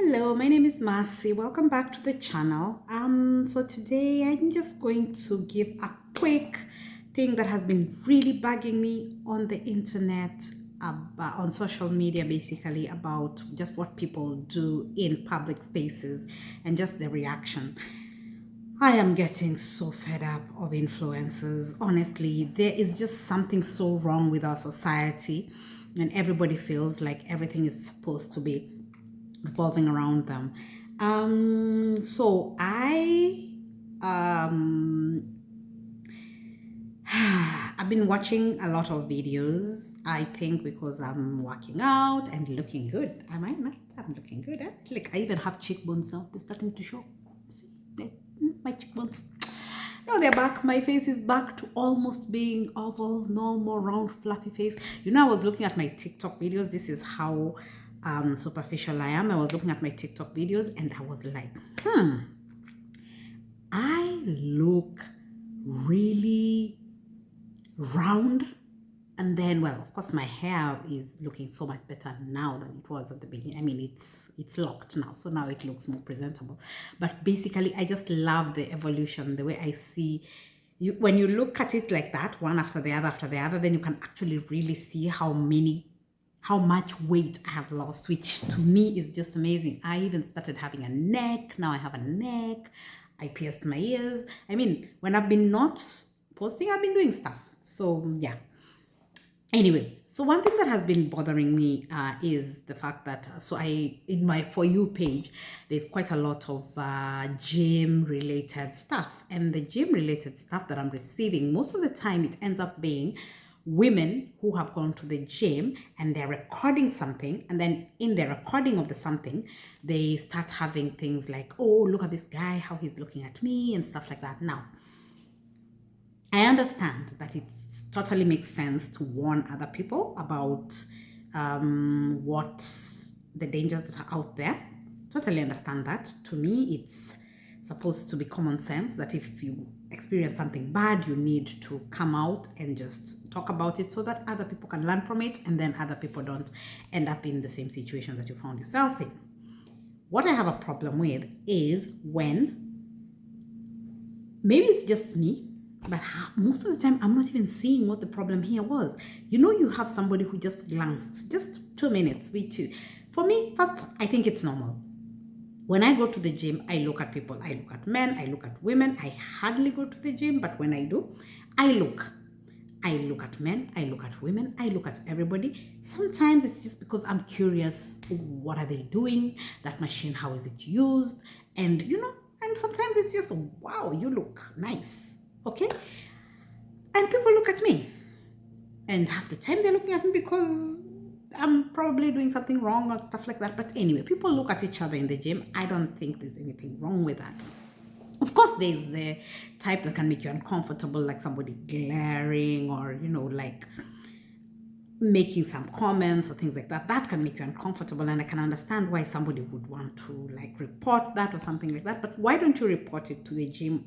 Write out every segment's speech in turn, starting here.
Hello, my name is Marcy. Welcome back to the channel. So today I'm just going to give a quick thing that has been really bugging me on the internet, on social media, basically about just what people do in public spaces and just the reaction. I am getting so fed up of influencers. Honestly, there is just something so wrong with our society, and everybody feels like everything is supposed to be revolving around them. So I've been watching a lot of videos. I think because I'm working out and looking good. Am I not? I'm looking good. Eh? Like I even have cheekbones now. They're starting to show. See, my cheekbones. Now they're back. My face is back to almost being oval, no more round, fluffy face. I was looking at my TikTok videos. This is how superficial I am. I was looking at my TikTok videos and I was like, I look really round. And then, well, of course, my hair is looking so much better now than it was at the beginning. I mean, it's locked now, so now it looks more presentable. But basically, I just love the evolution, the way I see you. When you look at it like that, one after the other, then you can actually really see how much weight I have lost, which to me is just amazing. I even started having a neck. Now I have a neck. I pierced my ears. I mean, when I've been not posting, I've been doing stuff. So yeah. Anyway, so one thing that has been bothering me is the fact that in my For You page, there's quite a lot of gym related stuff, and the gym related stuff that I'm receiving, most of the time it ends up being women who have gone to the gym and they're recording something, and then in the recording of the something they start having things like, oh, look at this guy, how he's looking at me and stuff like that. Now I understand that it totally makes sense to warn other people about what the dangers that are out there. Totally understand that. To me, it's supposed to be common sense that if you experience something bad, you need to come out and just talk about it so that other people can learn from it, and then other people don't end up in the same situation that you found yourself in. What I have a problem with is when, maybe it's just me, but most of the time, I'm not even seeing what the problem here was. You have somebody who just glanced, just 2 minutes, which for me, first, I think it's normal. When I go to the gym, I look at people. I look at men, I look at women. I hardly go to the gym, but when I do, I look at men, I look at women, I look at everybody. Sometimes it's just because I'm curious, what are they doing? That machine, how is it used? And and sometimes it's just, wow, you look nice. Okay? And people look at me. And half the time they're looking at me because I'm probably doing something wrong or stuff like that. But anyway, people look at each other in the gym. I don't think there's anything wrong with that. Of course, there's the type that can make you uncomfortable, like somebody glaring or, like making some comments or things like that. That can make you uncomfortable, and I can understand why somebody would want to like report that or something like that. But why don't you report it to the gym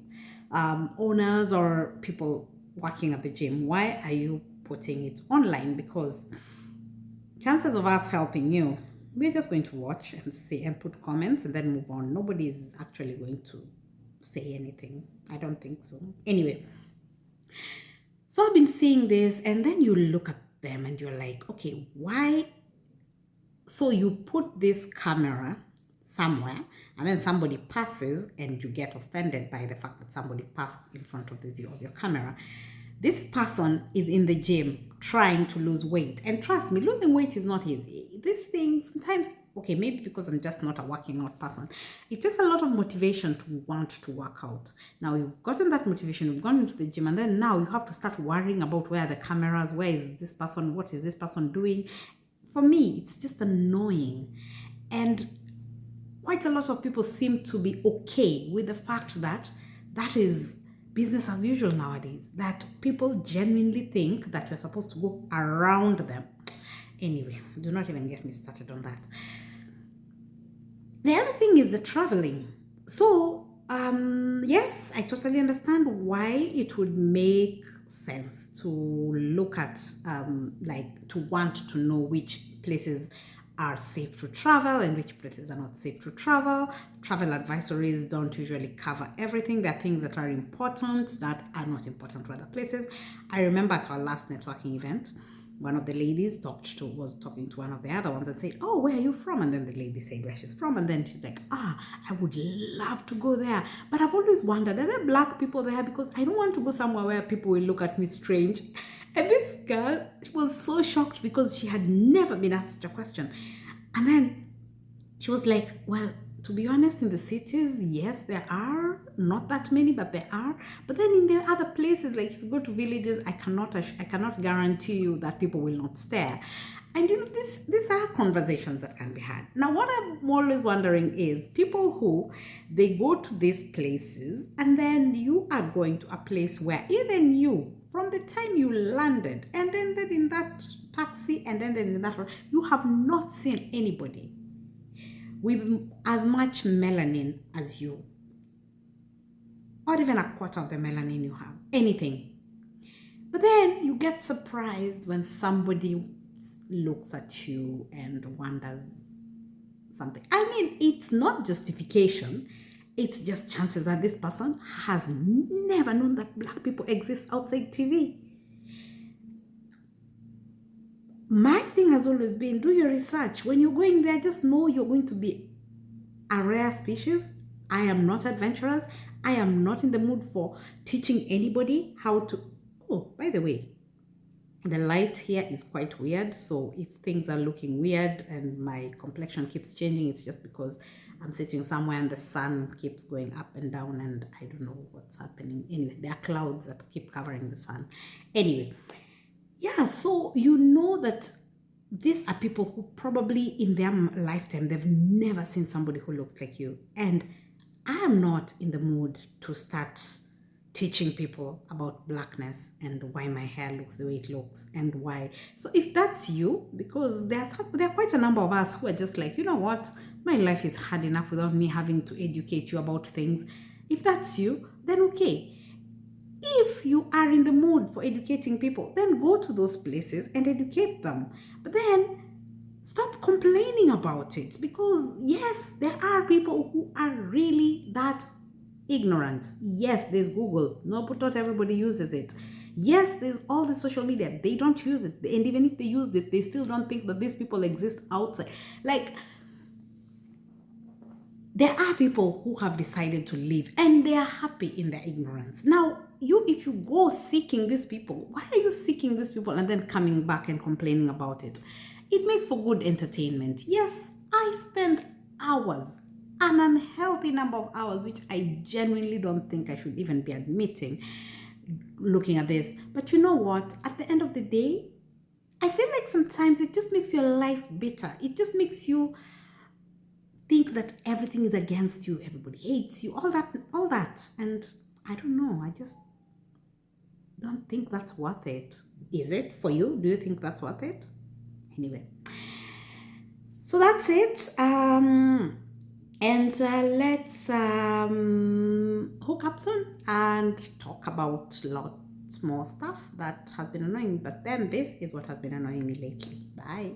owners or people working at the gym? Why are you putting it online? Because chances of us helping you, we're just going to watch and see and put comments and then move on. Nobody's actually going to say anything. I don't think so. Anyway, so I've been seeing this, and then you look at them and you're like, okay, why? So you put this camera somewhere, and then somebody passes and you get offended by the fact that somebody passed in front of the view of your camera. This person is in the gym trying to lose weight, and trust me, losing weight is not easy. This thing sometimes, okay, maybe because I'm just not a working out person, it takes a lot of motivation to want to work out. Now you've gotten that motivation, you've gone into the gym, and then now you have to start worrying about where are the cameras, where is this person, what is this person doing. For me, it's just annoying. And quite a lot of people seem to be okay with the fact that that is business as usual nowadays, that people genuinely think that you're supposed to go around them. Anyway, do not even get me started on that. The other thing is the traveling. So, yes, I totally understand why it would make sense to look at, to want to know which places are safe to travel and which places are not safe to travel. Travel advisories don't usually cover everything. There are things that are important that are not important to other places. I remember at our last networking event, one of the ladies was talking to one of the other ones and said, "Oh, where are you from?" And then the lady said where she's from, and then she's like, I would love to go there, but I've always wondered, are there black people there? Because I don't want to go somewhere where people will look at me strange. And this girl was so shocked because she had never been asked such a question. And then she was like, well, to be honest, in the cities, yes, there are not that many, but there are. But then in the other places, like if you go to villages, I cannot guarantee you that people will not stare. And these are conversations that can be had. Now, what I'm always wondering is people who they go to these places, and then you are going to a place where even you, from the time you landed and ended in that taxi and ended in that, you have not seen anybody with as much melanin as you, or even a quarter of the melanin you have, anything. But then you get surprised when somebody looks at you and wonders something. I mean, it's not justification. It's just chances that this person has never known that black people exist outside TV. My thing has always been, do your research. When you're going there, just know you're going to be a rare species. I am not adventurous. I am not in the mood for teaching anybody how to... Oh, by the way, the light here is quite weird. So if things are looking weird and my complexion keeps changing, it's just because I'm sitting somewhere and the sun keeps going up and down and I don't know what's happening. Anyway, there are clouds that keep covering the sun. Anyway, yeah, so you know that these are people who probably in their lifetime, they've never seen somebody who looks like you. And I am not in the mood to start teaching people about blackness and why my hair looks the way it looks and why. So if that's you, because there are quite a number of us who are just like, you know what, my life is hard enough without me having to educate you about things. If that's you, then okay. If you are in the mood for educating people, then go to those places and educate them. But then stop complaining about it, because yes, there are people who are really that ignorant. Yes, there's Google. No, but not everybody uses it. Yes, there's all the social media. They don't use it. And even if they use it, they still don't think that these people exist outside. Like, there are people who have decided to live and they are happy in their ignorance. Now, if you go seeking these people, why are you seeking these people and then coming back and complaining about it? It makes for good entertainment. Yes, I spend hours, an unhealthy number of hours, which I genuinely don't think I should even be admitting, looking at this. But you know what? At the end of the day, I feel like sometimes it just makes your life bitter. It just makes you think that everything is against you, everybody hates you, all that. And I don't know, I just don't think that's worth it. Is it for you? Do you think that's worth it? Anyway, so that's it. And let's hook up soon and talk about lots more stuff that has been annoying. But then this is what has been annoying me lately. Bye.